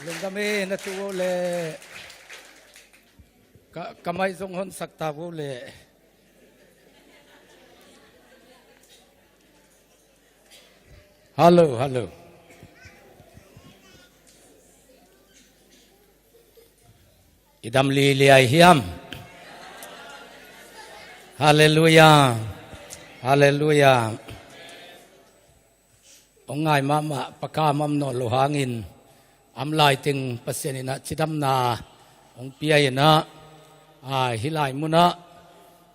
ลุงก็ไม่นะตัวเลยก็ไม่ทรงหนสักตาวุเลยฮัลโหลฮัลโหลอิดามลีเลียฮิมฮาเลลูยาฮาเลลูยาองค์ง่ายมาปากกามัมโนโลหางินอำลายถึงเปอร์เซ็นต์นะชิดำนาองเปียนะฮิลายมุนะ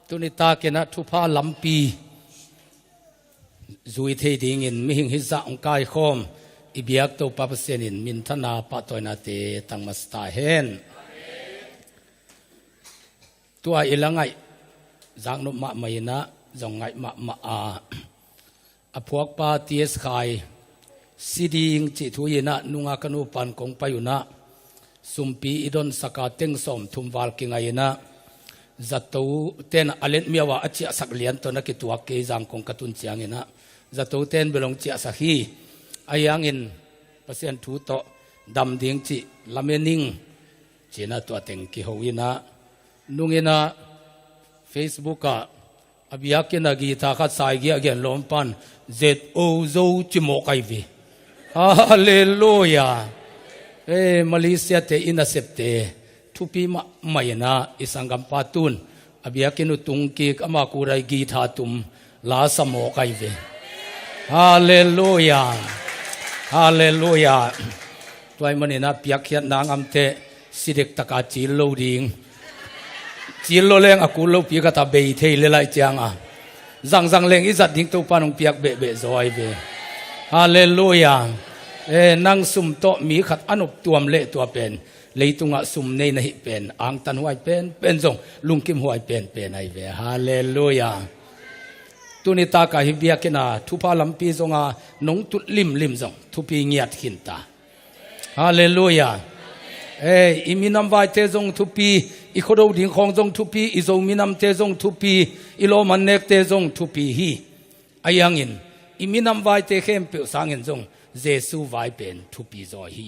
ตุนิตาเกนะทุพาลัมปีจุยเทดิงินมิหิงฮิซาองกายคอมอิบิยักโตปะเปอร์เซ็นต์มินธนาปะตอยนาเตตังมัสตาเฮนตัวอิลังไงจังนุมะไม่นะจงไงมะอพวกปาตีสไข่สิดีงจิตุยนะนุงากนูปันคงไปอยู่นะสุมปีอิดอนสกัดเต็งสมทุมวาลกิงไงนะจัตุเต้นอเลนเมียวะอจิสักเลียนตัวนักตัวเกจังคงกตุนเจียงนะจัตุเต้นเบลงจิสักฮีอายังอินเปอร์เซ็นต์ทูโตดำดิ่งจิลาเมนิงจีน่าตัวเต็งกิฮวินะนุงอินะเฟซบุ๊กอภิยักษ์นักกีตาร์ขัดสายเกียร์เกียร์ลมปันเจ็ดโอโซจิโมกไอวีฮาเลลูยามาเลเซียเตอินาเซปเตทุปีมาไม่นะอิสังกัมปาตุนอภิยักษ์นุตุงกีกมาคูไรกีธาตุมลาสโมกไอวีฮาเลลูยาฮาเลลูยาตัวไอ้มันนะพิยักษ์นางอัมเตสิเด็กตะกาจิลโลดิงจิลโลเลงอากูโลพิกาตาเบยเทเลไลเจียงจังเลงอิจัดดิ้งตัวปานองพิยักเบะซอยเบฮาเลลูยานั่งซุ่มโตมีขัดอนุตัวมเละตัวเป็นเลยตุงะซุ่มในนะฮิเป็นอ่างตันหวยเป็นจงลุงกิมหวยเป็นไอเวฮาเลลูยาตุนิตากาฮิเบียกินาทุพาลัมปีจงนงตุลิมจงทุปีเงียดขินตาฮาเลลูยาอิมินัมไวเตจงทุปีอิโคโดดิ่งของจงทุปีอิโซมินัมเตจงทุปีอิโลมันเนกเตจงทุปีฮีอายังอินอิมินัมไวเตเข้มเปียวสังอินจงเจสูไวเป็นทุปีจอยฮี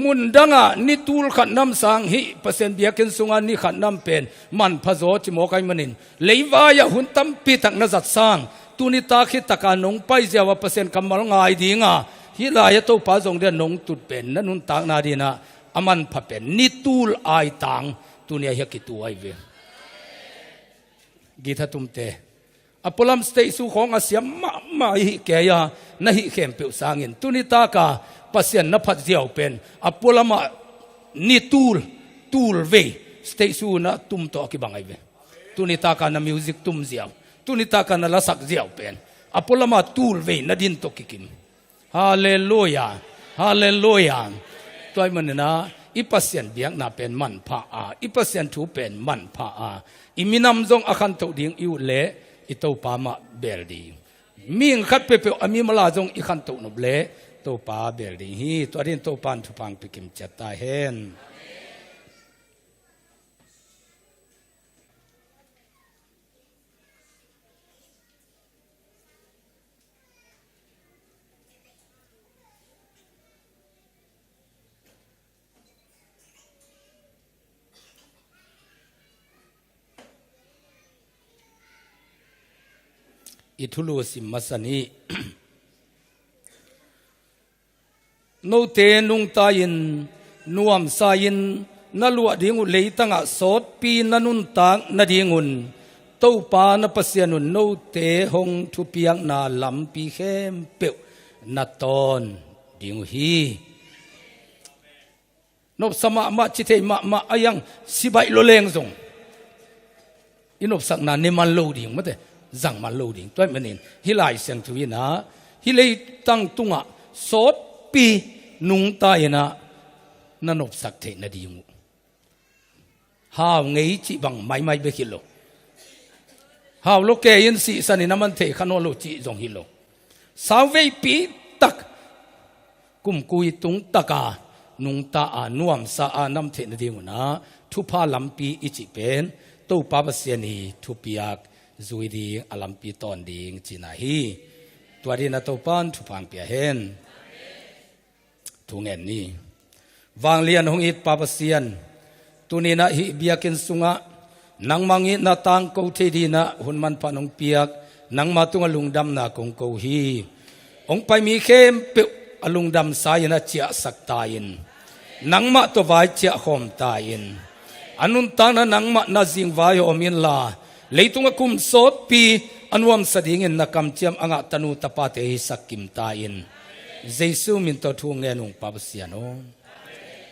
มุนดังนิตูลขัดน้ำสังฮีเปอร์เซ็นต์เบียกินสุงานิขัดน้ำเป็นมันพะโจจิโมกัยมันินเลวายหุ่นตั้มปีตักนจัดสังตุนิตาคิดตะการนงไปเจ้าว่าเปอร์เซ็นต์กำมังไงดีงาฮิลายตัวป้าจงเดียนงตุดเป็นนั่นนุนตากนาดีนะอามันพะเป็นนิตูลไอตังตุเนียเฮกิตัวไอเวกีทาตุมเตอพอลัมสเตสูของอาเซียมาฮิเกียนะฮิเข้มเปียวสังอินตุนิตากาปัสยันนับพัดเจียวเป็นอพอลัมนิตูลเวสเตสูนะตุมโตกิบังไอเวตุนิตากานะมิวสิกตุมเจียวตุนิตากานะลาสักเจียวเป็นอพอลัมตูลเวนะดินโตกิกิมฮาเลลูยาฮาเลลูยาตัวมันนะอีปัสยันเบียงน่าเป็นมันพาอีปัสยันถูเป็นมันพาอีมินำจงอาคันโตดิ่งอิวเล่อิโตปามาเบลดีมิงขัดเปเปอมีมาลาจงอีคันโตนบเล่โตปาเบลดีฮีตัวดินโตปานทุพังปิกิมเจตาเฮนอิทุลูสิมัสนีโนเตนุงตายินนวมสายินนลวดิ่งอุเลตังสดปีนันุนตางนดิ่งุนเต้าปานปัสยานุนโนเตหงทุเปียงนาลำปีเข้มเปียวนาตอนดิ่งฮีนบสมามาจิเทมาอายังสิบายโลเลงซงอินบสักนาเนมันโลดิ่งมั้งแต่จังมันโลดิ่งตัวมันเองฮิไลเสียงทวีนะฮิเลยตั้งตุงะสดปีนุงตายนะนั่นอบสักเทนดีมุฮาวไงจีบังไม่เบกิโลฮาวโลเกยินสีสันนัมันเทขนโลจีจงฮิโลสาวเวปีตักกุมกุยตุงตะกานุงตาอนวมสาอานำเทนดีมุนะทุพาลัมปีอิจิเป็นตู้ปาบเสียนีทุปิยักจุยดีอลัมปีตอนดีจีนาฮีตัวดีนาโตปันทุพังเปียเฮน ทุงเงินนี่วางเลียนหงอิดปาปเซียนตุนีนะฮิเบียกินสุงะนังมังอินาตังกูเทดีนะหุ่นมันปานองเปียกนังมาตุงลุงดำนะกงกูฮีองไปมีเข้มเปอลุงดำสายนะเจียสักตายินนังมาตัววายเจียหอมตายินอันนุนตานะนังมานาจิงวายอมินลาเลยตุงกุมโสดปีอันวมสดิ่งนักกำเจียมอ่างตนูตปาเตหิสักกิมตายินเจสุมินตัวทุงเงินองปาปเซียนอ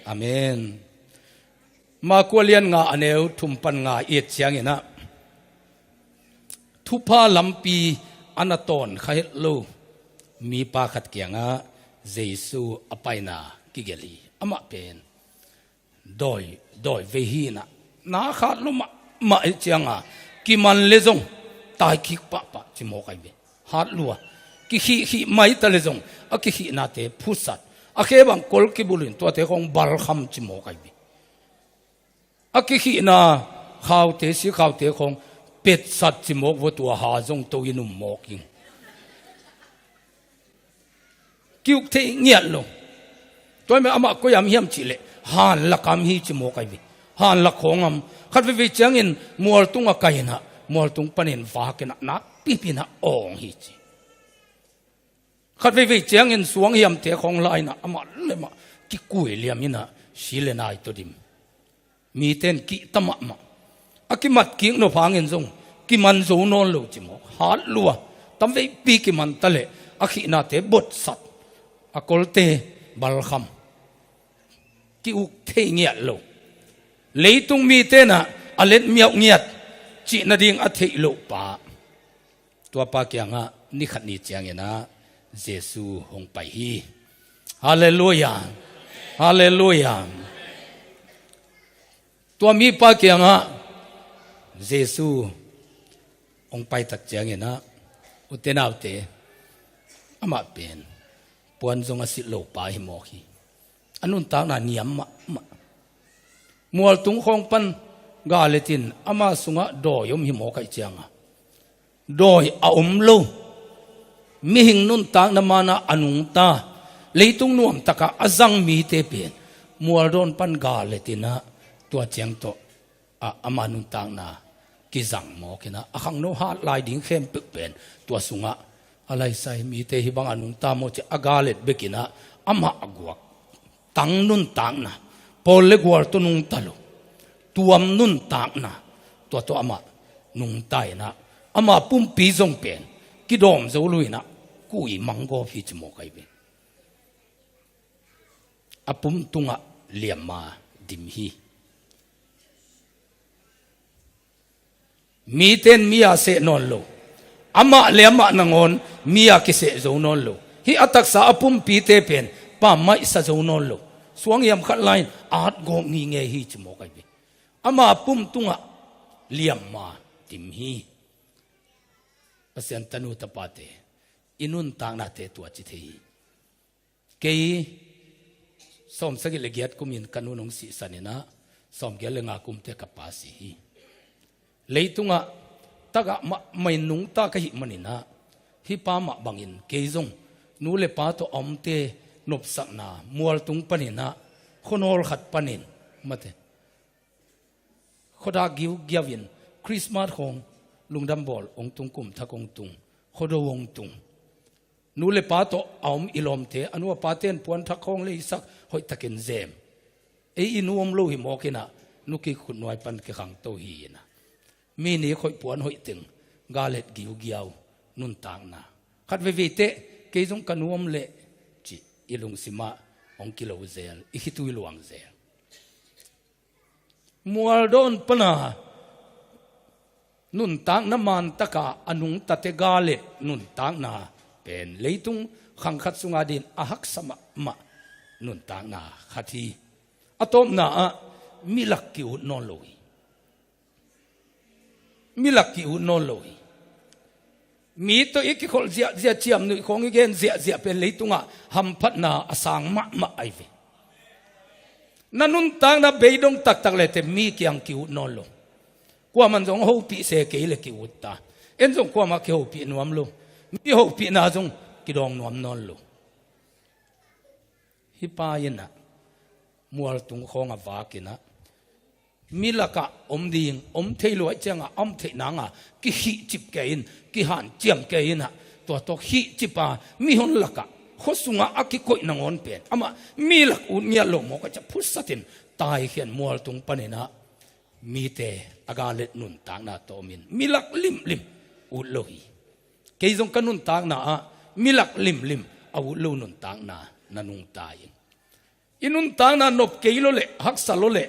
อาเมนมาควเลียนงาอเนวทุมปันงาเอียดเชียงเนะทุพาลำปีอนาตอนขยโลมีปาขัดเกียงะเจสุอภัยนากิเกลีอามาเป็นโดยเวหีนะนาขาดลมาเชียงะกิมันเลจงตายคิกปะจิโมกไอเบฮาดลัวกิขีไม่ตะเลจงอะกิขีนาเตพุสัตอะเคบังกอลกิบุลินตัวเตของบาร์คัมจิโมกไอเบอะกิขีนาข่าวเตสิข่าวเตของเป็ดสัตจิโมกวัวตัวหาจงตัวยินุมโมกิงกิวเทเงียลงตัวไม่อามาก็ยามเฮียมจิเลฮันละคำฮีจิโมกไอเบฮันละของอำขัดวิจังอินมัวตุงอะไกนะมัวตุงปนินฟ้ากันนักปีนะองฮีจิขัดวิจังอินสวงเฮียมเตของลายนะอามาเลมากิกุยเลียมินะสิเลนายตัวดิมมีเต้นกิตมะมาอากิมัดกิงโนพังเงินซงกิมันโซนอนโลจิโมฮาลัวตั้มไปปีกิมันตะเลอากินาเตบดสัตอากอลเตบัลคัมกิอุกเทเงียโลเลยตุงมีเตนะอเลนเมียวเงียดจีนาดิงอเทโลปาตัวปาเกียงะนิขัดนิจยังเงนะเยซูหงไปฮีฮาเลลูยาฮาเลลูยาตัวมีปาเกียงะเยซูองไปตักเจียงเงนะอุเตนาอุเตอามาเป็นปวนจงอสิโลปาหิโมกีอันนุนตานาเนียมมัวตุงของปันกาเลตินอามาสุงะดอยมหิโมกไอเจียงดอยอาอมโลมีหิงนุนตางนามานาอนุงตาเลยตุงนวมตะกะอาจังมีเตเปียนมัวโดนปันกาเลตินะตัวเจียงโตอามานุนตางนากิจังโมกินะอาขังโนฮาลายดิ่งเข้มเป็กเป็นตัวสุงะอะไรใส่มีเตหิบังอนุงตาโมเจอากาเลตเบกินะอามาอากวกตังนุนตางนะพอเล็กวัวตัวนุงตาลุตัวนุนตางนะตัวอามานุงตายนะอามาปุ่มปีจงเป็นกิดอมจะลุยนะกุยมังโกพิจโมกไอเบอาปุ่มตุงะเลียมมาดิมฮีมีเต้นมีอาเสนอนโลอามาเลียมมานังอนมีอากิเสจนอนโลฮีอัตักษาอาปุ่มปีเตเป็นป้าไม่สะจนอนโลสวงยามขัดไลน์อาจโกมีเงยฮีจโมกไอเบอามาปุ่มตุงะเลียมมาดิมฮีเสียนตนุตปาเตอินุนต่างนาเตตัวจิตฮีเกยสมสกิเลเกียตกุมินกันุนงสีสันนะสมเกลงากุมเตกับปาสีเลยตุงะตากะไม่นุงตากะหิมันินะฮิปามะบังอินเกยจงนูเลปาโตอมเตนบสักนามัวตุงปนินะคนอลขัดปนินมาเตขดากิวเกียวินคริสต์มาสของลุงดำบอลองตุงกุมทักองตุงขดวงตุงนูเลปาโตอมอิลอมเตอนุวปาเตนปวนทักของเลยสักหอยตะเกนเซมอินูอมโลหิมอกินะนุกิขุนน้อยปันกิขังโตฮีนะมีนี้คอยปวนหอยตึงกาเล็ดกิวเกียวนุนต่างนะขัดเวเตเกยจงกันวมเลจิอิลุงสิมาองกิโลเซลอิคิตุยลวงเซลมัวโดนปนานุนต่างน้ำมันตะกาอนุงตะเตกาเล็ดนุนต่างนาเป็นเลยตุงขังขัดสุงาดินอาหักสมะมะนุนต่างนาขัดทีอะตอมนามิลักกิวนอนลอยมิลักกิวนอนลอยมีตัวอีกคนเสียเจียมหนึ่งของอีกเกนเสียเป็นเลยตุงหัมพัดนาอสังมะไอเวนั่นนุนต่างนาเบยดงตักเลยแต่มีเกียงกิวนอนลงกว่ามันจงหูปีเสกเลยกิวตาเอ็นจงกว่ามาเกี่ยวปีนวมลงมีหูปีนาจงกิดองนวมนอนลง hi pa ina mual tung khong a vakina milaka ding thailo changa thainanga ki hi chip ke in ki han chiam ke ina to hi chipa mi hon laka khosunga akikoi nangon pen ama milak unya lo mo ka cha phusatin tai hian mual tung panina mi te agalet nun tang na to min milak lim u lo hi keizong kanun tang na milak lim au lo nun tang na nanung tai inun tang na nop keilo le hak salo le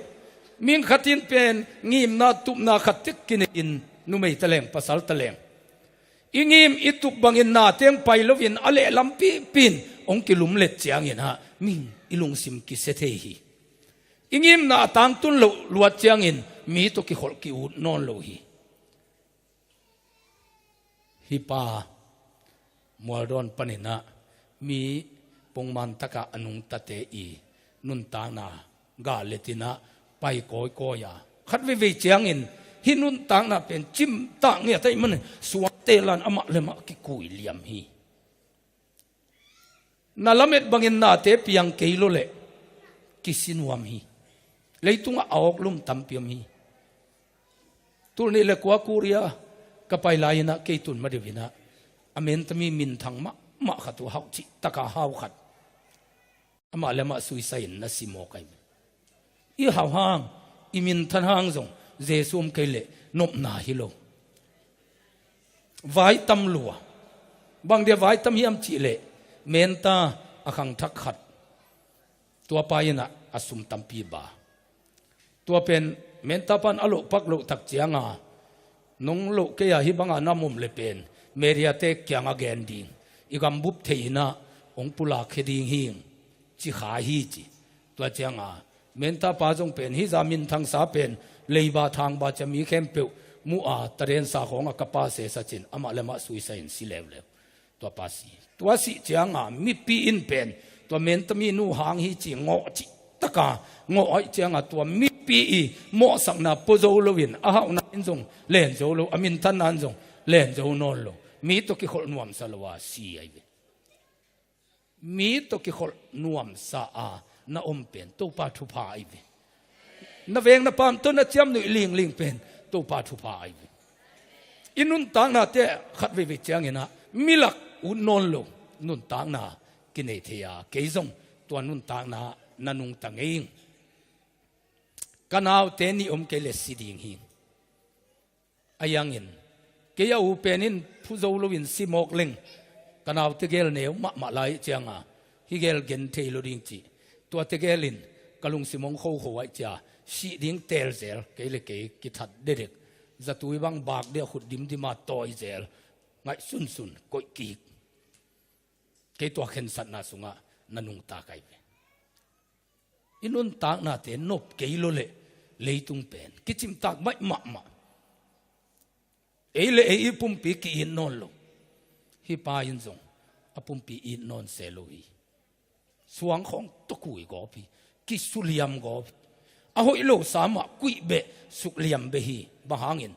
min khatin pen ngim na tup na khatik kin in numei taleng pasal taleng ingim itup bangin na teng pailovin ale lampi pin ong kilum let chiang in ha min ilung sim ki sethe hi ingim na tang tun lo luat chiang in mi to ki khol ki ut non lo hi pa mualdon panina mi pongman taka anung tate i nun ta na ga letina pai koi koya khat ve chiang in hinun tang na pen chim ta nge tai man suwa telan ama lema ki kui liam hi na lamet bangin na te piang keilo le kisinwam hi leitunga awok lum tampiam hi turni le kwa kuria kapai laina keitun madivina amen tami min thang ma khatu hau chi taka hau khat ama lema suicide na simo kai i hau hang imin than hang zong jesum kele nop na hilo vai tam lua bang de vai tam hiam chi le menta akhang thak khat tua paina asum tampi ba tua pen menta pan alo pak lo tak chianga nong lo ke ya hi banga namum le pen meria te kyanga gen ding igam bup theina ong pula kheding hing chi kha hi chi tua chianga menta pa jong pen hi zamin thang sa pen leiba thang ba chami khem pe mu a taren sa khong a kapa se sa chin ama lema suicide si lew to pa si tua si chianga mi pi in pen to menta mi nu hang hi chi ngo chi taka ngo ai chianga to mi pi i mo sang na po zo lo win a hau na in jong len zo lo amin tan nan jong len zo non lo mi to ki khol nuam sa lo wa si ai mi to ki khol nuam sa a na pen to pa thu pa ai na veng na pam to na chiam nu ling pen to pa thu pa ai inun tang na te khat ve chiang ina milak un non lo nun tang na kine thea keizong to nun tang na nanung tangeng kanaw te ni ke le siding hi ayangin ke ya u penin phuzo lo win simok ling kanaw te gel neu ma lai chianga hi gel gen theilo ding chi to te gelin kalung simong kho ai cha si ding tel zel ke le ke ki that derek zatui bang bak de khut dim dima toy zel ngai sun koi ki ke to khen sat na sunga nanung ta kai inun tak na te nop ke lo le leitung pen kichim tak mai ma ele e pum pi ki in non lo hi pa in zong apum pi in non se lo hi suang khong to kui go pi ki suliam go a hoi lo sama kui be sukliam be hi bahangin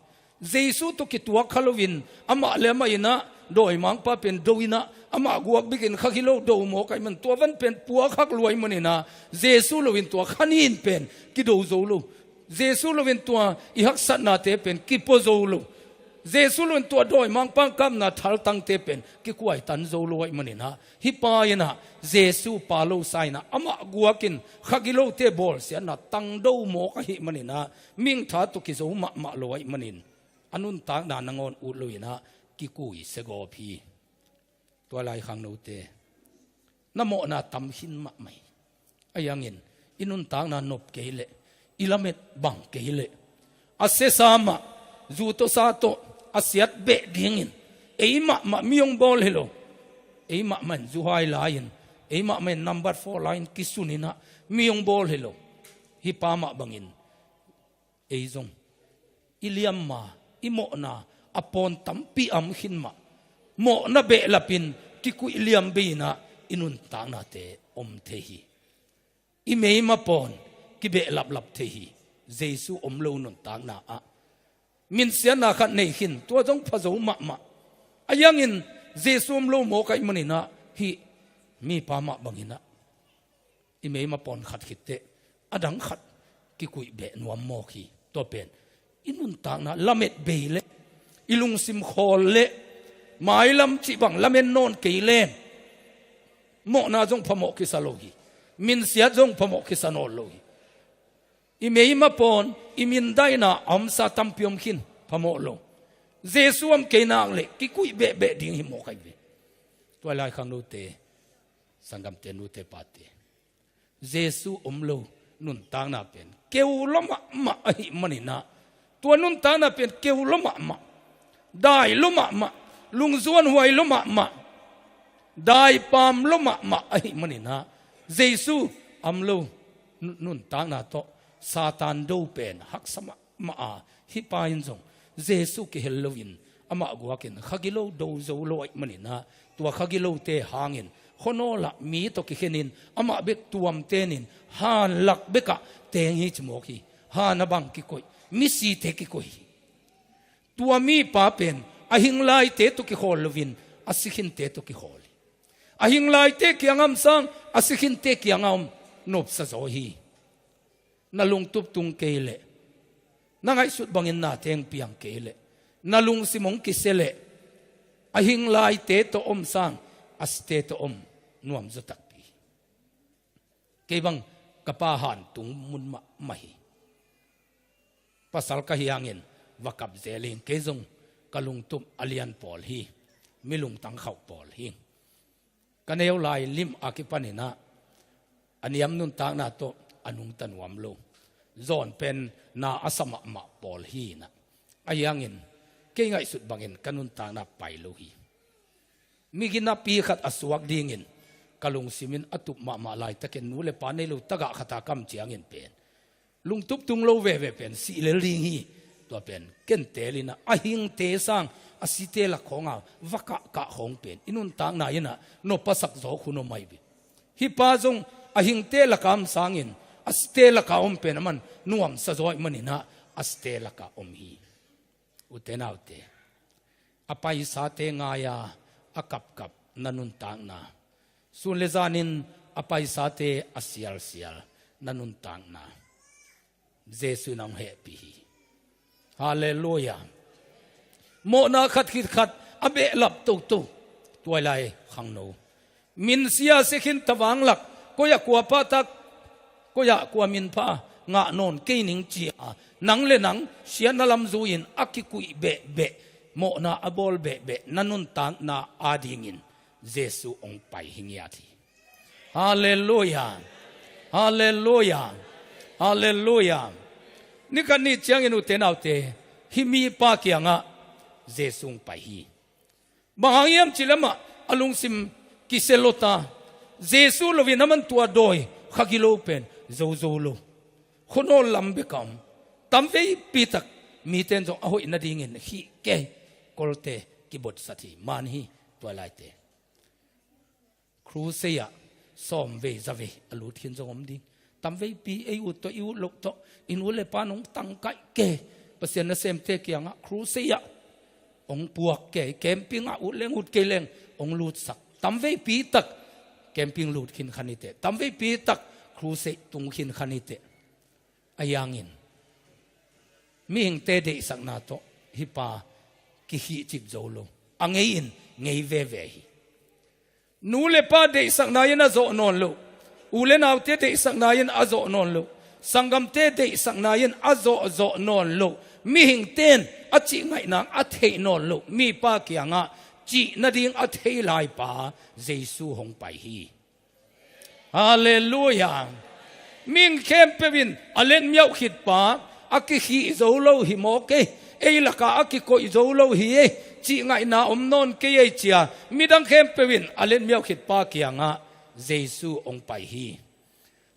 jesu to ki tua khalovin ama lema ina doi mang pa pen doina ama guak bikin khakilo do mo kai man to van pen puwa khak luai manina jesu lovin to khanin pen ki do zo lo jesu lovin to i hak sat na te pen ki po zo lo jesu lovin to doi mang pang kam na thal tang te pen ki kuai tan zo lo ai manina hi pa ina jesu pa lo saina ama guakin khakilo te bol sia na tang do mo ka hi manina ming tha to ki zo ma lo ai manin anun tak na nangon u lo ina ki kui se go phi to lai khang no te namo na tam hin ma mai ayangin inun tang na nop keile ilamet bang keile ase sama zu to sa to asiat be dingin eima ma miong bol helo eima man zu hai lain eima man number 4 line kisunina miong bol helo hi pa ma bangin eizong iliam ma imo na apon tampi am hinma mo na be lapin ki ku iliam be na inun ta na te om the hi i mei ma pon ki be lap the hi jesu om lo nun ta na a min sia na khat nei hin to jong phazo ma ayangin jesu om lo mo kai manina hi mi pa ma bangina อิเมย์มาปอนขัดขิดเตอดังขัดกิกุยเบนวมโมขีตัวเป็นอินุนต่างนะละเม็ดเบยเลอิลุงซิมโคเลหมายลำจิบังละเม็ดนอนกีเลนโมนาจงพโมกิสโลกีมินเสียจงพโมกิสโนโลกีอิเมย์มาปอนอิมินได้นะอมซาตัมพิอมขินพโมโลเจสุมเกนังเลกิกุยเบะเบะดิ่งหิโมกัยเวตัวลายขังนูเตสังกัมเตนูเตปาเตเจสุโลนุนตางนาเป็นเกวลมะมะหิมันนะตัวนุนตางนาเป็นเกวลมะมะได้ลมะมะลุงส่วนหวยลมะมะได้ปามลมะมะหิมันนะเจสุโลนุนตางนาโตซาตานดูเป็นฮักสมะมะฮิปายินซงเจสุกิเฮลโลวินอามากัวกินขกิโลดูโซโลไอมันนะตัวขกิโลเตหางินคนโนละมีตกิเขนินอามาเบกตัวมเตนินฮานลักเบกะเตงฮิจโมกีฮานบังกิโกยมิสีเตกิโกยตัวมีป้าเป็นอหิงไลเตตุกิโฮลวินอสิขินเตตุกิโฮลอหิงไลเตกิยังอัมซังอสิขินเตกิยังอัมนบสะโซฮีนาลุงตุบตุงเกเลนั่งไอสุดบังอินนาเตงเปียงเกเลนาลุงสิมงกิเซเลอหิงไลเตตุอมซังอสเตตุอมนวมจุตักปีเกบังกะปาหันตุงมุนมาไม่ภาษาลกะฮิยังเงินวักับเจลิงเกจงกะลุงตุบอเลียนปอลฮีมิลุงตังเขาปอลฮีกันเอวลายลิมอากิปันินะอันยามนุนตางนาโตอนุงตันวมโลจอนเป็นนาอสมะมาปอลฮีนะอายังเงินเกงไอสุดบังเงินกันนุนตางนาไปโลฮีมีกินนาปีขัดอสวกดีเงินกลุงสิมินอตุมามาลายตะเกนนูเลปานในลูตะกะขตากรรมเจียงเงินเป็นลุงตุบตุงโลเวเวเป็นสีเลลิงฮีตัวเป็นเกนเตลินะอหิงเตสังอสิเตลักของเอาวกะกะของเป็นอินุนตางนายนะโนปัสสักโจคุณโอไม่บิฮิปาจงอหิงเตลักามสังอินอสเตลักอมเป็นมันนวมสะจอยมันนะอสเตลักอมฮีอุเตนาอุเตอภัยสาเตงายาอากับนันุนตางนาสุนเลจานินอภัยสาเตอเซียลนันุนตางนาเจสุนังเฮปีฮาเลลูยาโมนาขัดอเบลับตุตัวไรขังโนมินเสียสิขินตะวังหลักก็อยากกัวปาตักก็อยากกัวมินพางะนนเกนิงจีอานังเลนังเสียนลำจูอินอักิกุยเบโมนาอบอลเบนันุนตางนาอาดิงินเจสุองไปหิงยาทีฮาเลลูยาฮาเลลูยาฮาเลลูยานี่กันนี่เจียงอินุเตนเอาเตฮิมีปาเกียงะเจสุงไปฮีบางอย่างจิลมะอลุงซิมกิเซโลตาเจสุลวินามันตัวโดยขักิโลเป็นโซโลคนโอลัมเบกัมตัมเวปีตักมีเตนจงอโหอินาดิงินฮีเกกอลเตกิบดสัติมันฮีตัวลายเตครูเซียสอมเวจเวอลูทินจงอมดิตัมเวปีเออุตอิวลกโตอินุเลปานงตังไกเกเปเซียนเซมเตเกียงะครูเซียองปวกเกเกมปิงอุเลงอุดเกเลงองลูดสักตัมเวปีตักเกมปิงลูดขินขันิเตตัมเวปีตักครูเซตุงขินขันิเตอายังอินมีหิงเตเดสักนาโตฮิปากิฮิจิบโจโลอังเอินเงยเวเวฮีนูเลปาเดสักนายันอโจนอนโลอูเลนาวเตเดสักนายันอโจนอนโลสังกัมเตเดสักนายันอโจนอนโลมีหิงเตนอจิไงนางอเทนอนโลมีปาเกียงะจีนาดิงอเทลายปาเจสุหงไปฮีฮาเลลูยามิงเข้มเปวินอเลนเมียวขิดปาอากิฮิโจโลฮิโมเกเอลักอากิโกอิโจโลฮิเอจีไงนาอมนนเกยเจียมิดังเข้มเปวินอเลนเมียวขิดปาเกียงะเจสุองไปฮี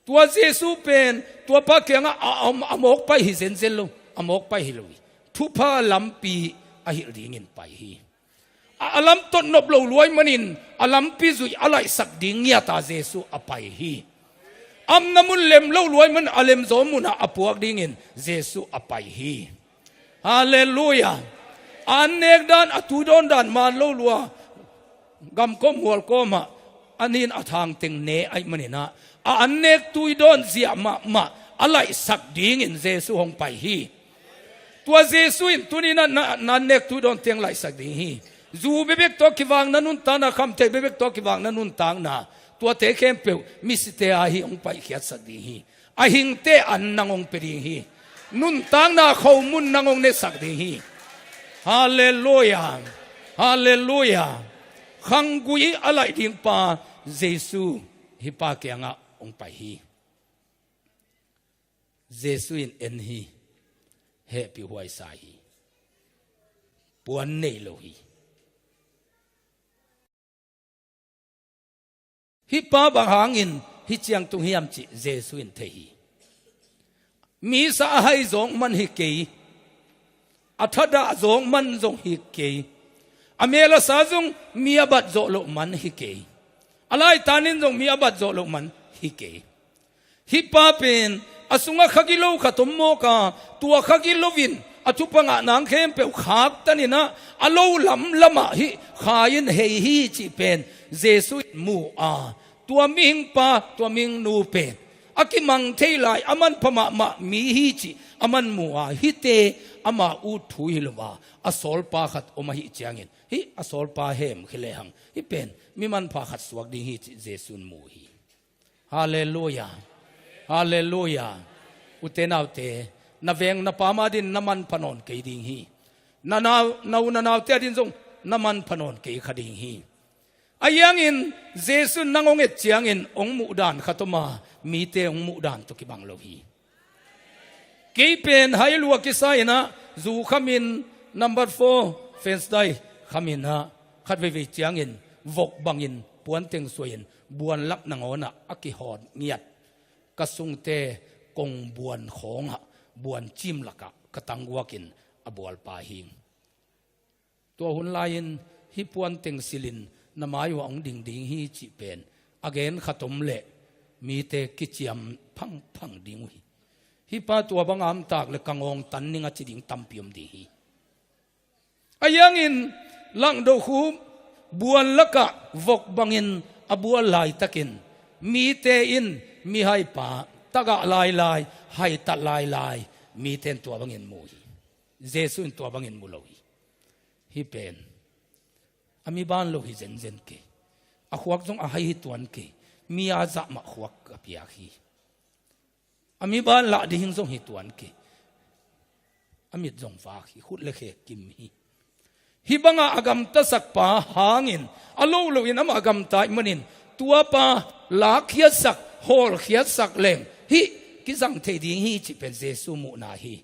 ตัวเจสุเป็นตัวปาเกียงะอมกไปฮิเซนเซลโลอมกไปฮิลุยทุพาลัมปีอหิริงินไปฮีอลัมต้นนบโลรวยมันินอลัมปีจุยอะไรสักดิ่งเงียตาเจสุอไปฮีอัมนามุลเลมเล่ารวยมันอเลมโซมุนะอปวกดิ่งินเจสุอไปฮีฮาเลลูยาอันเนกดานอตุดอนดานมาเล่าลัวกำก้มหัวก้มอะ อันนี้อาทางเต็งเนไอมันนี่นะอันเนกตุยโดนเสียมาอะไรสักดิ่งอินเยซูหงไปฮีตัวเยซูอินตัวนี้นั่นเนกตุยโดนเตียงไหลสักดิ่งฮีจูเบเบกตัวกิวางนันนุนตานะคำเตเบเบกตัวกิวางนันนุนตางนะตัวเตเข้มเปียวมิสเตอาฮีองไปเขียดสักดิ่งฮีอาหิงเตอันนางองเปรีฮีนุนตางนะเขามุนนางองเนสักดิ่งฮีฮาเลลูยาฮาเลลูยาขังกุยอะไรดิ่งป่าเยซูฮิปาเกียงะองไปฮีเยซูอินเอ็นฮีเฮปิหวยสาฮีปวนเนโลฮีฮิปาบางหางอินฮิเจียงตุงฮิยมจิเยซูอินเทฮีมีสาให้จงมันฮิเกยอัฐดาจงมันจงฮิเกยอเมลสาจงมีอบัดโจโลมันฮิเกยอะไรตานินจงมีอบัดโจโลมันฮิเกยฮิปาเป็นอสุงะขกิโลขตมโมกาตัวขกิโลวินอทุปังะนางเข้มเปียวขาดตันินะอโลลำฮิขายินเฮฮีจิเป็นเยซูมูอาตัวมิงปาตัวมิงนูเป็นอากิมังเทลายอามันพมามีฮีจิอามันมัวฮิเตอามาอูทุยลวาอสอลปาขัดอมาฮิเจียงินฮิอสอลปาเฮมขิเลหังฮิเป็นมีมันพาขัดสวกดีฮิจิเยซูมูฮีฮาเลลูยาฮาเลลูยาอุเตนาวเตนาเวงนาปามาดินน้ำมันพนนเกยดิงฮีนาวเตดินจงน้ำมันพนนเกยขดิงฮีอายังอินเยซูนางองเอจียงอินองมุดานขัตมามีเตองมุดานตุกิบังโลฮีเกยเป็นไฮลัวกิไซนะจูขมิน number 4 เฟนส์ได้ขมินนะขัดเวจียงอินวกบังอินปวนเต็งสวยอินบวนลักนางอนะอักิฮอดเงียดกระสุงเตกงบวนของบวนจิมลักกตังวักินอบวลปาหิงตัวหุ่นลายินฮิปวนเต็งสิลินนามายวังดิ่งฮิจิเป็นอเกนขตมเละมีเตกิจยมพังดิ่งฮิปาตัวบังอามตากเลกังองตันนิงจิดิ่งตัมพิมดิ่งฮิอายังอินลังโดคูบวนลักวกบังอินอบวลลายตะกินมีเตอินมีให้ป่าตะกะลายให้ตัดลายมีเต็นตัวบังเงินมูฮีเยซูนตัวบังเงินมูโลฮีฮิเป็นอามีบ้านโลฮีเจนเกอขวักจงอาให้ตัวนเกมีอาจะมาขวักกับยาฮีอามีบ้านละดิหิงจงฮิตัวนเกอามีจงฟ้าฮีขุดเล็กกิมฮีฮิบังอากำตะสักป่าหางินอโลโลอินอากำตายมันินตัวป่าลาเขียสักโฮลเขียสักเลงฮิกิจังเทดิงฮีจิเป็นเยซูมุนาฮี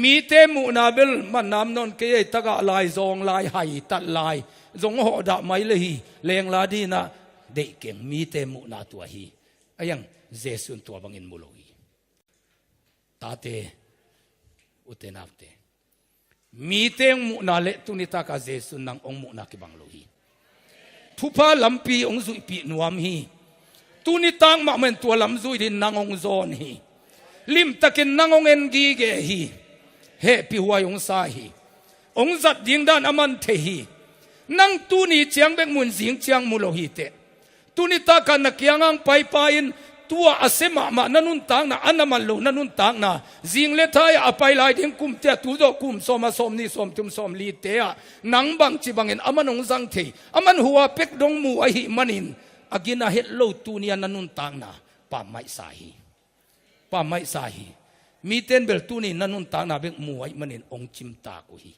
มีเตมุนาเบลมันนำนนเกยตะกะลายซองลายไห้ตัดลายซงหอดะไม่เลยฮีเลงลาดีนะเด็กเก่งมีเตมุนาตัวฮีอายังเยซูตัวบังอินมุโลฮีตาเตอุเตนาเตมีเตงมุนาเลตุนิตากาเยซูนังองมุนากิบังโลฮีทุพาลัมปีองสุปีนวมฮีตูนิตังมาเหมือนตัวลำซุยดินนางองโซนฮีลิมตะกินนางองเอ็นกีเกฮีเฮปิหัวองซาฮีองจัดยิงด้านอมันเทฮีนังตูนีเจียงเบกมุนสิงเจียงมุโลฮีเตตูนิตากันนักยังอังไปไปอินตัวอาเซมานันุนตังนะอันนั้นมันโลนันุนตังนะสิงเลทายอไปลายดิ้งกุมเตตูโดกุมสมาสมนี่สมตุมสมลีเตะนังบังจิบังอินอมันองสังเทอมันหัวเป็กดงมูไอหิมันินอากินาเฮลโลตูนียนันุนตังนะป่าไม้สาฮีมีเต้นเบลตูนีนันุนตังนะเบกมวยมันินองจิมตากุฮี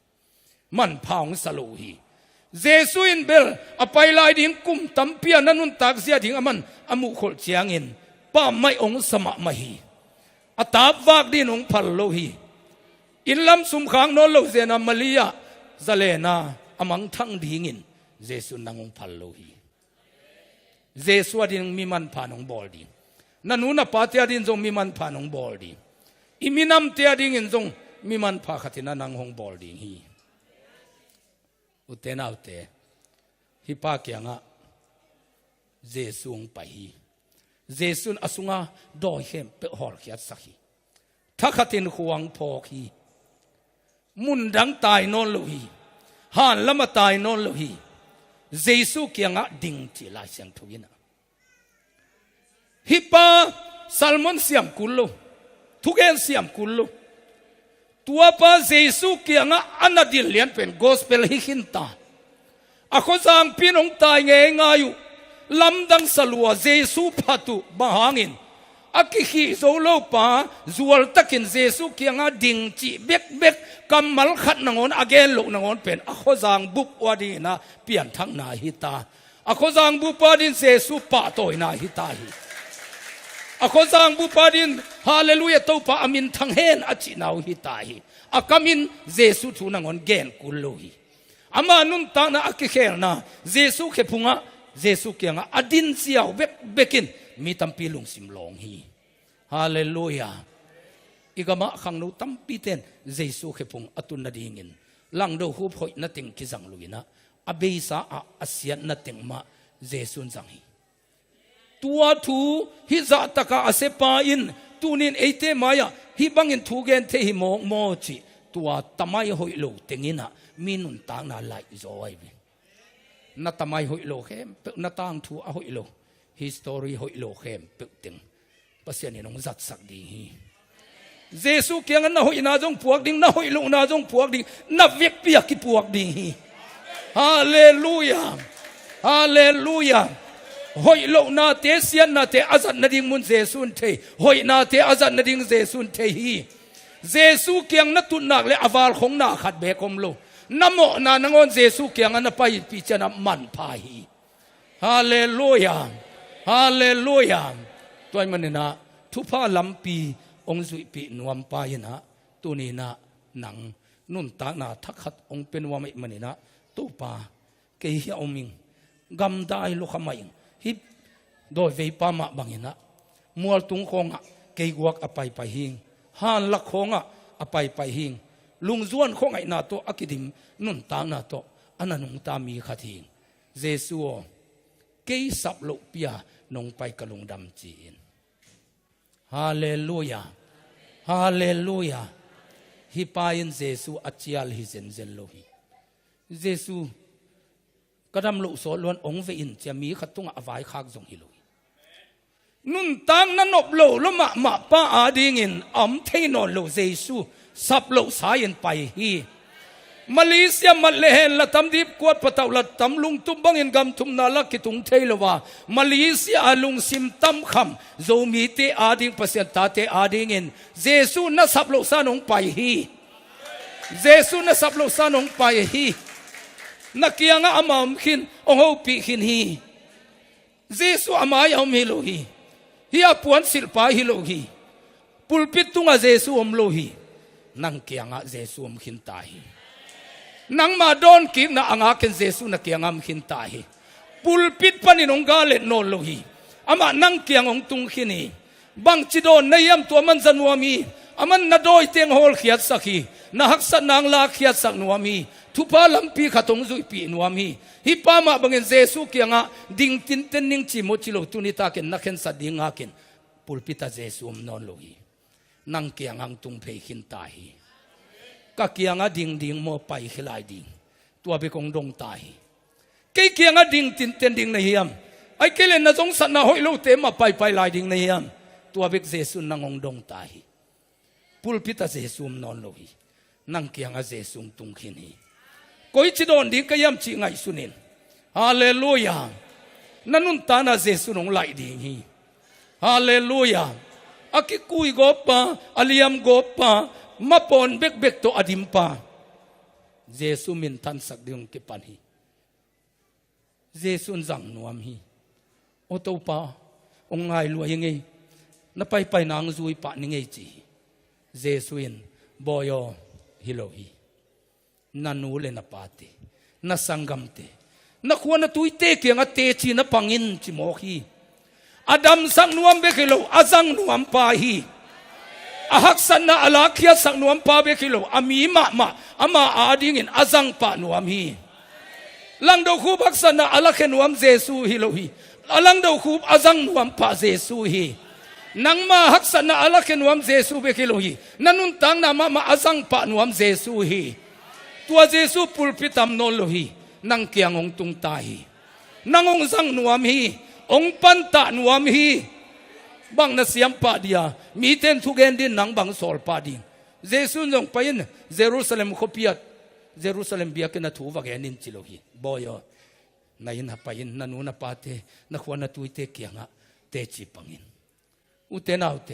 มันพาวงสโลฮีเยซูอินเบลอไปลายดิ้งกุมตัมเปียนันุนตักเสียดิ้งอมันอมุขลเจียงอินป้าไม่องสมะมาฮีอัตาบากดินองพัลโลฮีอินลำสุมขังโนโลเซนามาลียาซาเลนาอมังทั้งดิ้งินเยซูนางองพัลโลฮีเยซูดินมีมันผ่านองบอลดีนันนูนับปาเตียดินจงมีมันผ่านองบอลดีอิมินัมเตียดิงินจงมีมันผ่าขัดนานางองบอลดีฮีอุเตนาอุเตฮิปาเกียงะเยซูงไปฮีเยซูนอสุงาดอยเข้มเปหอลเขียดสักฮีทักขัดินขวางพอกฮีมุนดังตายนอนโลฮีหันละมาตายนอนโลฮี Jesu kianga ding chi lai siang thuina hipa Salmon siam kullo thugen siam kullo tua pa Jesu kianga anadil lian pen gospel hi hinta ako sang pinong tai nge ngayu lamdang salua Jesu phatu bahangin akihi zolo pa zual takin Jesu kianga ding chi bek kamal khat nangon again lo nangon pen ako sang bup wadi na pian thang na hita ako sang bu pa din Jesu pa toy na hita hi ako sang bu pa din hallelujah to pa amin thang hen achi naw hita hi akamin Jesu thu nangon gen kullohi ama nun ta na akikher na Jesu khepunga Jesu kianga adin siaw bekin mi tampi lung simlong hi hallelujah igama khangno tampi ten Jesu khepung atun na dingin lang do hu phoi na ting ki jang luina abeisa a asian na ting ma Jesu jang hi tua thu hi za taka asepa in tunin eite maya hi bangin thugen the hi mo chi tua tamai hoi lo tengina minun ta na lai zoi na tamai hoi lo khem na tang thu a hoi lo history hoi lo khem pe ting pasian ni nong zat sak di hi Jesu kiang na hoi na jong puak ding na hoi lo na jong puak ding na vek pia ki puak ding hi hallelujah hallelujah hoi lo na te sian na te azat na ding mun Jesu the hoi na te azat na ding Jesu the hi Jesu kiang na tun nak le awal khong na khat be kom lo namo na nangon Jesu kiang na pai pi chana man pha hi hallelujah hallelujah toy manena thupa lampi ong zui pi nuam pa yana tuni na nang nun ta na thakhat ong penwa mai manena to pa ke hi oming gam dai lo khamai hi doi ve pa ma bangina mual tung khonga ke guak apai pai hing han la khonga apai pai hing lungzuan khongai na to akidim nun ta na to ananung ta mi khathing Jesu ke sap lo pia nong pai kalung dam chin hallelujah hallelujah hi pain Jesu achial hi zen lo hi Jesu kadam lo so lon ong ve in chami khatung awai khak jong hi lo nun tang na nop lo ma pa ading in am theinon lo Jesu sap lo sayen pai hi Malaysia malehen la tam dip kuat pataw la tam lung tumbang in gam tum na la kitung theilowa Malaysia alung sim tam kham zo mi te ading pasien ta te ading in Jesu na sap lo sa nong pai hi Jesu na sap lo sa nong pai hi nakianga amam khin ong ho pi khin hi Jesu amay om hi lo hi hi apuan silpa hi lo hi pulpit tunga Jesu om lo hi nang kianga Jesu om khin ta hi nang ma don ki na anga ken Jesu na kianga am khin ta hi pulpit paninong galet no lo hi ama nang kiang ong tung khini bang chidon nayam to man zanwami aman na doi teng hol khiat sakhi na haksa nang la khiat sak nuami thupa lampi khatong zui pi nuami hi pa ma bangin Jesu kianga ding tin ten ning chi mo chilo tunita ken na khen sa dinga ken pulpita Jesu om non lo hi nang kiang ang tung phei khin ta hi ka kianga ding mo pai khilai ding tua be kong dong tai ke kianga ding tin ten ding na hiam ai kelen na jong san na hoi lo te ma pai lai ding na hiam tua be Jesu nangong dong tai pulpita Jesu om non lo hi nang kianga Jesu tung khin hi koi chidon di kayam chi ngai sunin hallelujah nanun ta na Jesu nong lai ding hi hallelujah akikui gopa aliam gopa mapon bek to adimpa Jesu min tan sak diong ke pan hi Jesu jang nuam hi oto pa ong ngai lu hi ngei na pai nang zui pa ni ngei chi Jesu in boyo hilo hi nanu le na pate na sangam te na khuana tuite ke nga te chi na pangin chi mo hi Adam sang nuam be kilo azang nuam pa hi ahak san na alakhia sang nuam pa be kilo ami ma ama ading in azang pa nuam hi lang do khu bak san na alakhen nuam Jesu hi lo hi alang do khu azang nuam pa Jesu hi nang ma hak san na alakhen nuam Jesu be kilo hi nanun tang na ma azang pa nuam Jesu hi tua Jesu pulpitam non lo hi นังเกียงองตุงตายนังองสังนวมฮีองปันตะนวมฮีบังนาเสียมปาดียมีเต้นทุกเอ็นดินนังบังสอลปาดิงเยซูนงไปนเยรูซาเล็มขบเปียดเยรูซาเล็มเบียกันนัทูวักเอ็นินจิโลฮีบอยนายนับไปนนันูนับปาเตนักวันนัตุยเตเกียงะเตจิปังอินอุเตนาอุเต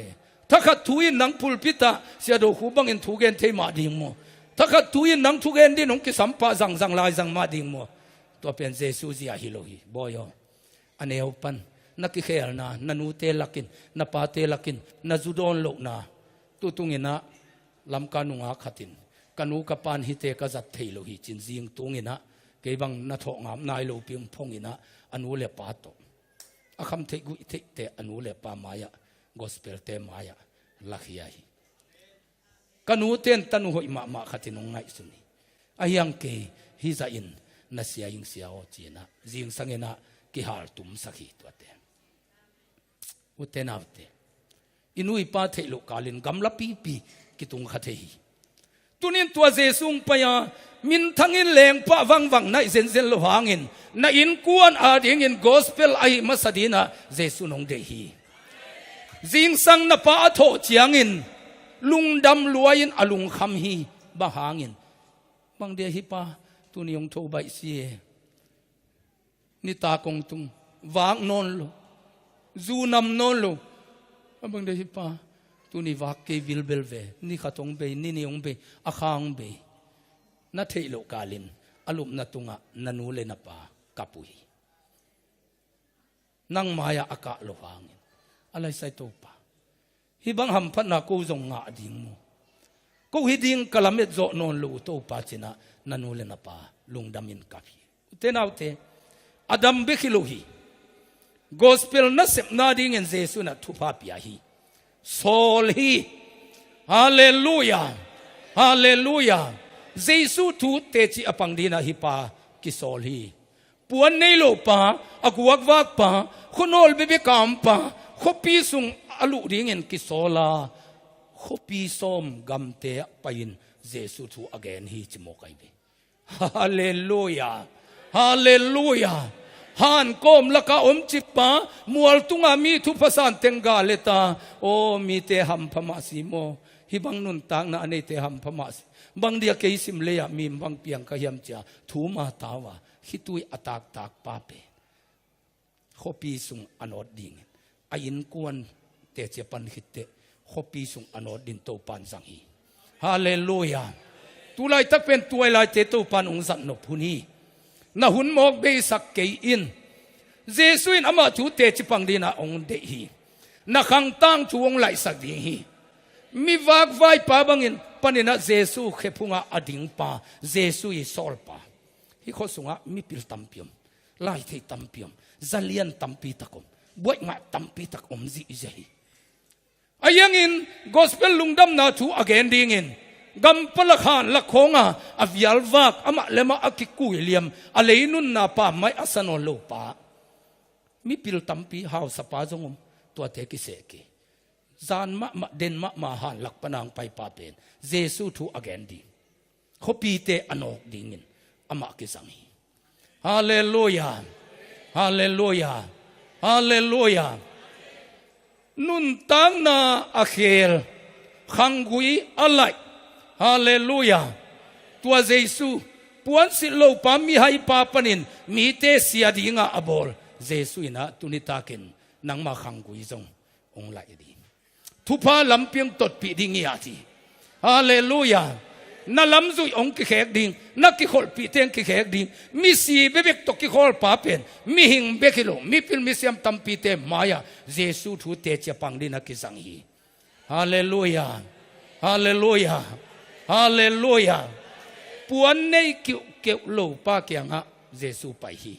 ถ้าขัดทุยนังพุลพิตาเสียดูหูบังอินทุกเอ็นเทมาดิงโมถ้าขัดทุยนังทุกเอ็นดินองกิสัมปะจังลายจังมาดิงโมตัวเป็นเยซูจีอาฮิโลฮีบอยอันเอวปันนักเขลนานันูเตลักินนับปาเตลักินนัจุดอนโลกนาตุตุงินะลำกานุงาขัดินกันูกับปานฮิเตกจัดเทโลหิจินซิงตุงินะเก็บังนัทงามนายโลปิงพงินะอนุเลปาโตอาคำเทกุเทเตอนุเลปามายะกอสเปลเตมายะลักยาฮิกันูเตนตันุหอยมาขัดินงไงสุนีอายังเกฮิซาอินนัสยายิงเสียโอจีนะจิงสังเกนะกิฮาร์ตุมสักฮิตัวเตอุเตนาอุเตอินุยปาเทโลกาลินกัมลาปีปีกิตุงขัดเฮตุนินตัวเจสุงปยามินทั้งอินแรงปะวังในเซนเซนโลหางินในอินกวนอาดิงินกอสเปลไอมาสดีนะเจสุนงเดฮีจิงสังนปาโถเจียงินลุงดำลวยอินอลุงคำฮีบะหางินบางเดียฮิปาตุนิยงโทใบเสียนิตากงตุงวางนนโลจูนำนนโลบางเดียฮิปาตุนิวักเกวิลเบลเวนี่ขัดองเบนี่นิยงเบอาคางเบนัทเทโลกาลินอลุมนัตุงะนันูเลนปากัปุยนังมายาอากาโลหางินอะไรใส่ตัวปาฮิบังหัมพันนากูจงงาดิงโมกูฮิดิงกลามิดโจนนลูตัวปาจินะนันูเลนปาลุงดามินกับฮีเตนาวเตอดัมเบคิโลฮีกอสเปลนัสเซปนาดิงเงินเจสุนัทุพาปิยาฮีโซลฮีฮาเลลูยาฮาเลลูยาเจสุทูเตจิอปังดีนาฮิปากิโซลฮีปวนในโลปาอากวักวักปาคนอลเบเบกามปาขปีสุงอลุดิงเงินกิโซลาขปีสมกัมเตะไปอินเจสุทูอเกนฮีจิโมกัยเบฮาเลลูยาฮาเลลูยาฮันกอมละกาอมจิปะมัวตุงามีทุพสันเตงกาเลตาโอมีเตหัมพมาสิโมฮิบังนุนตังนาเนเตหัมพมาสิบางเดียเกยสิมเลยมีบางเปียงกะยมจ้าทูมาตาวาฮิตุยอตากตากปาเปขปีสุงอนอดดิงอายินกวนเตเจปันฮิตเตขปีสุงอนอดดินโตปันสังฮีฮาเลลูยาตุไลตักเป็นตัวไลเตโตปันองสันนพุนีna hun mok be sak ke in jesuin ama chu te chi pang dina ong de hi na khang tang chuong lai sak ding hi mi wak vai pa bangin panina jesu khepunga ading pa jesu I sol pa hi kho sunga mi pil tampiam lai thei tampiam zalian tampi takom boi nga tampi tak om ji hi ayang in gospel lungdam na thu again ding in gam palakhan lakhonga avialwak ama lema akikui liam aleinun na pa mai asano lo pa mi pil tampi haw sapa jongom to te ki se ki zan ma den ma han lak panang pai pa pen jesu thu again di khopi te anok dingin ama ki sangi hallelujah hallelujah hallelujah nun tang na akhel khangui alai hallelujah tua jesu puan si lo pa mi hai pa panin mi te sia dinga abol jesu ina tunitakin nang ma khangui jong ong lai di thupa lampiang tot pi ding ya ti hallelujah na lam zui ong ki khek ding na ki khol pi teng ki khek ding mi si bebek to ki khol pa pen mi hing bekilo mi pil mi siam tam pi te maya jesu thu te che pang di na ki sang hi hallelujah hallelujah hallelujah puan nei ki ke lo pa kyanga jesu pai hi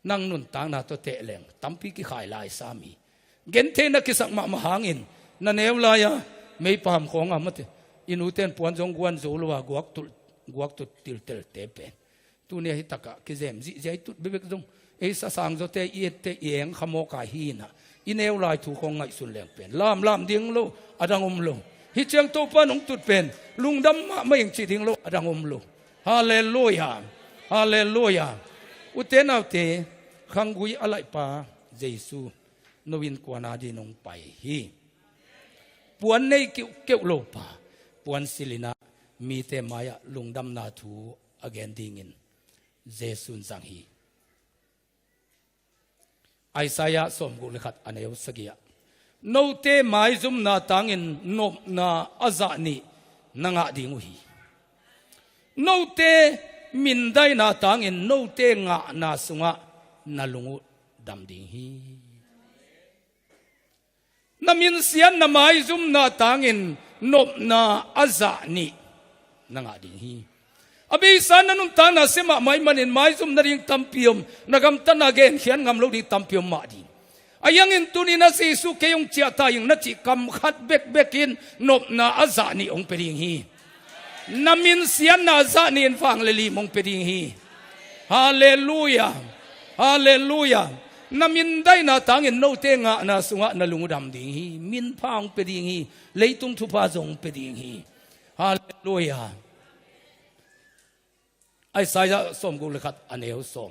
nang nun tang na to te leng tampi ki khai lai sami gen the na ki sak ma hangin na new la ya mei pam khong amate inuten puan jong guan zolwa guak tu til tel te pen tu ne hitaka ki zem ji jai tu bebek jong e sa sang zo te i te eng khamo ka hi na ineu lai thu khong ngai sun leng pen lam ding lo adang lo hi chang to pa nong tut pen lungdam ma eng chi ding lo adang lo hallelujah ฮาเลลูยาอุเทนเอาเตขังกุยอะไรปาเยซูนวินกวนาดีนงไปฮีปวนในเกี่ยวโลปาปวนสิลินามีเตมายะลุงดำนาทูอเกนดิงินเยซูนจังฮีไอซายะสมกุลขัดอันเอวสกียโนเตไมซุมนาตังินนบนาอาซานีนังอาดิงูฮีโนเตมินได้นาตังินโนเตงะนาสุงะนาลุงดำดิงฮีนามินเสียนนาไมซุมนาตังินนบนาอาซานีนังอาดิงฮีอภิสันนันตานาเสมาไม่มันเห็นไม้ซุ่มนาริงตัมพิมนักำตันนาเกนเขียนงำลูกดิตัมพิมมาดีอายังอินตุนีนาสีสุเกยงเจียตายังนัจิกำขัดเบกเบกินนบนาอาซานีองเปริงฮีนามินเสียนนาอาซานีนฟังเลลีมองเปริงฮีฮาเลลูยาฮาเลลูยานามินได้นาตังอินโนเตงะนาสุงะนาลุงดำดิงฮีมินพังเปริงฮีเลยตุงทุพาจงเปริงฮีฮาเลลูยาไอ้สายสมกุลขัดอันเอวสม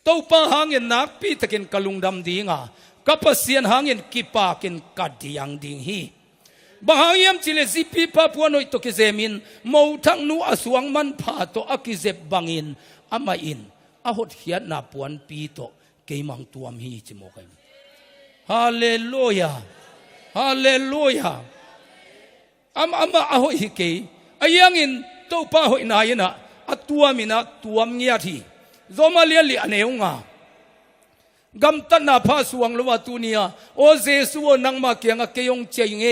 ตัวป้าหางเงินนักปีตะกินกะลุงดำดีงากับเสียนหางเงินกิปากินกัดดียังดิงฮีบางยามจิเลสิปีป้าพวนอยตกิเซมินมอทั้งนูอสวงมันพาโตอกิเซบังอินอามาอินอาหดเขียนนาปวนปีโตเกยมังตัวมฮีจิโมกันฮาเลลูยาฮาเลลูยาอามาอาหดฮิเกยอายังอินตัวป้าหอยนายนะอัตัวมินะตัวเงียทีโซมาเลียลีอันเอวงากำตันนาพาสวงลวาตุเนียโอเจสุนังมาเกียงเกยงเจยงเอ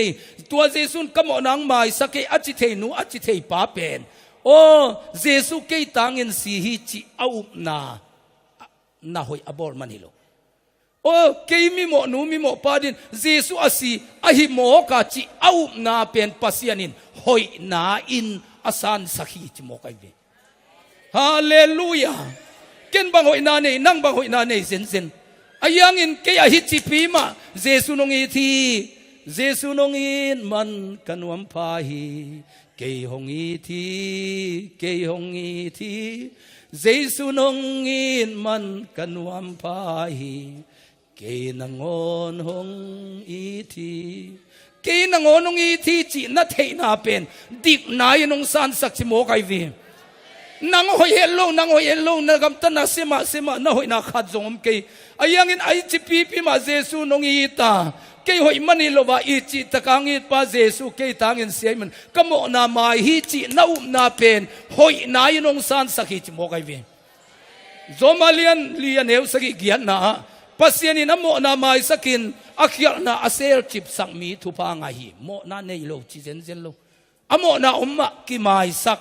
ตัวเจสุนกำมนังมาสักเกอจิเทนูอจิเทป้าเป็นโอเจสุเกยตังอินสีฮิจิเอานาหอยอบอลมันฮิโลโอเกยมิโมนูมิโมปาดินเจสุอาศีอหิโมกาจิเอานาเป็นปัสยานินหอยนาอินอาสานสักฮิจิโมกายเบฮาเลลูยาเกินบางหอยนาเนนั่งบางหอยนาเนเซนเซนอายังอินเกียฮิจิปีมาเจสุนงอีทีเจสุนงอินมันกันวัมพาฮีเกยหงอีทีเกยหงอีทีเจสุนงอินมันกันวัมพาฮีเกยนงอนหงอีทีเกยนงอนงอีทีจีนัทเฮนาเป็นดิกนายนงสานสักชิโมกไอวีนางหอยเอลโลนางหอยเอลโลนากำตันนาเสมานาหอยนาขัดจงมเกยอายังอินไอจิปีมาเจสุนงอีตาเกยหอยมันนี่โลว่าอีจิตะกังอีป้าเจสุเกยตังอินเสียมันกะโมนามาฮีจินาอุนาเป็นหอยนายนงสานสักฮิจิโมกไอเวโซมาเลียนเอวสักกิยนนาปัสยานินโมนามาสักินอักยานาอาเซลจิบสักมีทุพางาฮีโมนาเนยโลจิเซนเซนโลอโมนาอุมมะกิมาสัก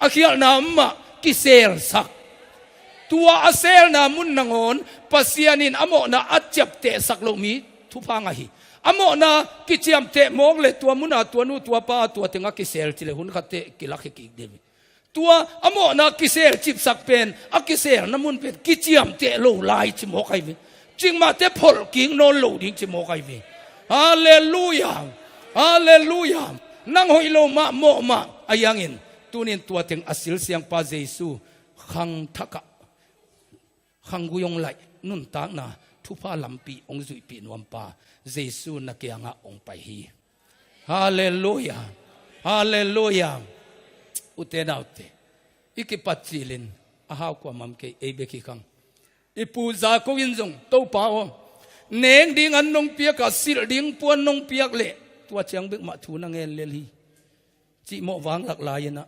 อาเขียนน้ำมากิเซลสักตัวอาเซลนามุนนงอนปัสยานินอโมนาอัจจับเตะสักโลมีทุพังหีอโมนากิจยมเตะมองเลยตัวมุนาตัวนู้ตัวป้าตัวเต็งกิเซลจิเลหุนขัดเตะกิลักกิกเดวิตัวอโมนากิเซลจิบสักเป็นอากิเซลน้ำมุนเป็นกิจยมเตะโลลายจิโมกไอวิจึงมาเตะพลกิ่งนอนโลดิ้งจิโมกไอวิฮาเลลูยาฮาเลลูยานั่งหอยโลมาโมมาอายังอินตัวนี้ตัวเต็งอสิลเสียงป้าเยซูขังทักขังกุยงไหลนุ่นตากนาทุพาลำปีองจุยปีนวมป้าเยซูนักเกียงะองไปฮีฮาเลลูยาฮาเลลูยาอุเทนาอุเตอีกปัจจิลินอาหาวกว่ามัมเกเอเบกิขังอีปูซาโกวินจงโตป้าโอเน่งดิ่งอันนงเปียกสิลดิ่งปวนนงเปียกเละตัวเชียงเบกมาทูนังเอลเลลีจิโมวังหลักลายนะ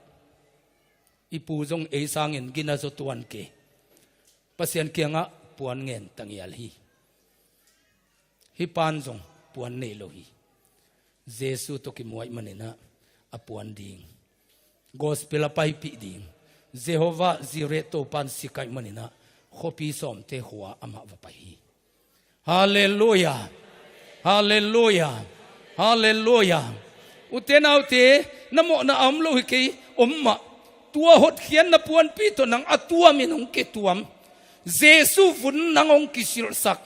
อีปูจงเอซางเงินกินอาจตัวน์เกปัสยันเกียงะปวนเงินตั้งยาลฮิปานจงปวนเนโลฮีเยซูตกิมวยมันนะอปวนดิ่งกอสเปลไปปีดิ่งเยโฮวาจิเรโตปันสิกายมันนะขบีสมเตหัวอามาวไปฮีฮาเลลูยาฮาเลลูยาฮาเลลูยาอุเทนเอาเตนโมนาอัมโลหิกีอมมะตัวหดเขียนนปวนปีตัวนังอตัวมินงเกตัวมเยซูฟุนนังองกิสิลสัก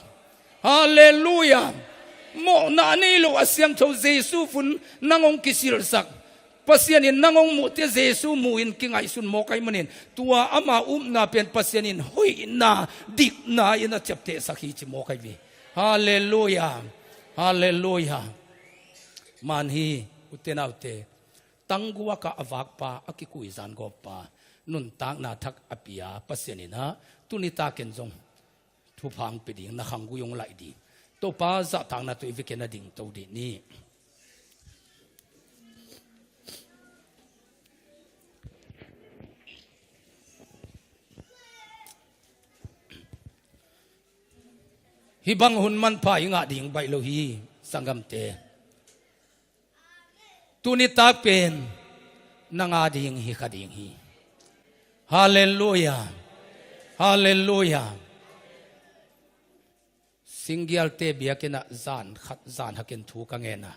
ฮาเลลูยาโมนาเนโลอาเซียงโชเยซูฟุนนังองกิสิลสักป pasianin nangong mu te Jesu muin kingai sun mo kai manin tua ama na pen pasianin hoi na dik na ina chapte sakhi chi mo kai vi hallelujah hallelujah manhi utenaute tangguwa ka awak pa akikui zan go pa nun tak na thak apia pasianina tunita kenjong thu phang peding na khangu yong lai di to pa za tang na tu vikena ding to di ni hibang hunman pa inga ding bai lo hi sangam te tunita pen nanga ding hi khading hi hallelujah hallelujah singial te biakena zan khat zan haken thu ka nge na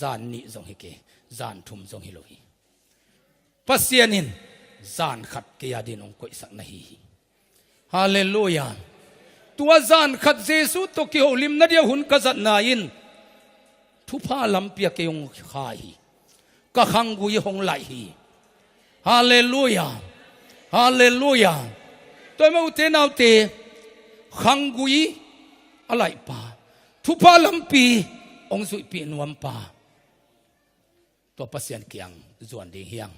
zan ni zong hi ke zan thum zong hi lo hi pasianin zan khat ke ya din ong koi sak na hi hallelujah tua zan khat Jesu to ki holim na dia hun ka zat na in thu pha lam pia ke ong khai ka khangu yi hong lai hi hallelujah hallelujah toy mau te nau te khangu yi alai pa thu pha lam pi ong zui pi nuam pa to pasian kiang zuan ding hiang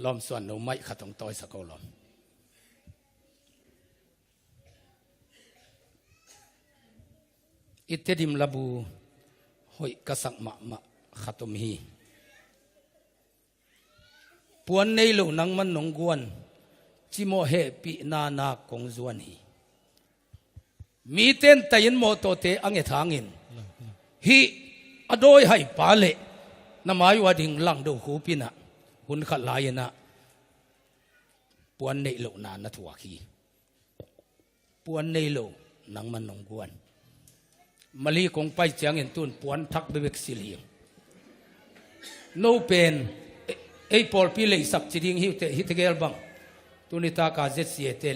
lom suan no mai khatong toy sakolom itedim labu hoi kasak ma khatom hi puan nei lo nang man nong guan chimo he pi na kong zuan hi mi ten tayin mo to te ange thangin hi adoi hai pale na mai wading lang do hu pina hun khat laina puan nei lo na thuwa hi puan nei lo nang man nong guan mali kong pai chiang in tun puan thak bebek sili no pen ei pol pi le sap chiding hi te hitegel bang tunita ka zetsi te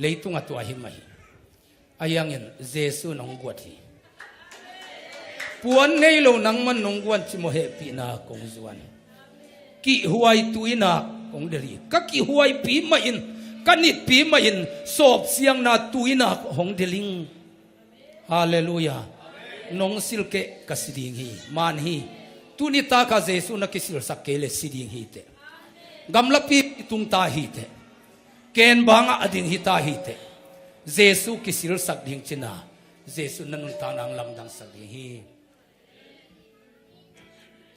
le tunga to hi mai ayang in Jesu nong guati puan nei lo nang man nong guan chimo he pi na kong zuan ki huai tuina kong deri ka ki huai pi ma in kanit pi ma in sop siang na tuina hong deling hallelujah nong silke kasiding hi man hi tunita ka Jesu na kisil sakele siding hi te gamla pi tung ta hi te ken banga ading hi ta hi te Jesu kisil sak ding china Jesu nanun ta nang lam dang sak ding hi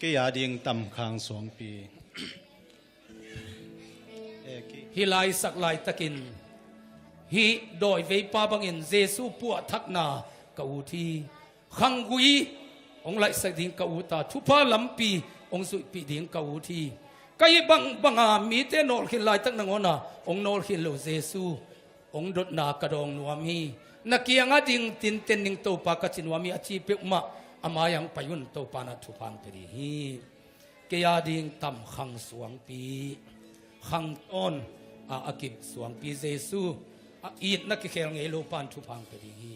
ke ya ding tam khang song pi hi lai sak lai takin hi doi ve pa bangin Jesu pu thak na kau thi khangui ong lai sak ding kau ta thupa lampi ong sui pi ding kau thi kai banga mi te nol khin lai tak nangona ong nol khin lo Jesu ong dot na ka dong nuami nakianga ding tin ten ning to pa ka chinwami achi pe ma amayang payun to pa na thupang peri hi ke ya ding tam khang suang pi khang on a akip suang pi Jesu a it na ki khel ngei lo pan thupang peri hi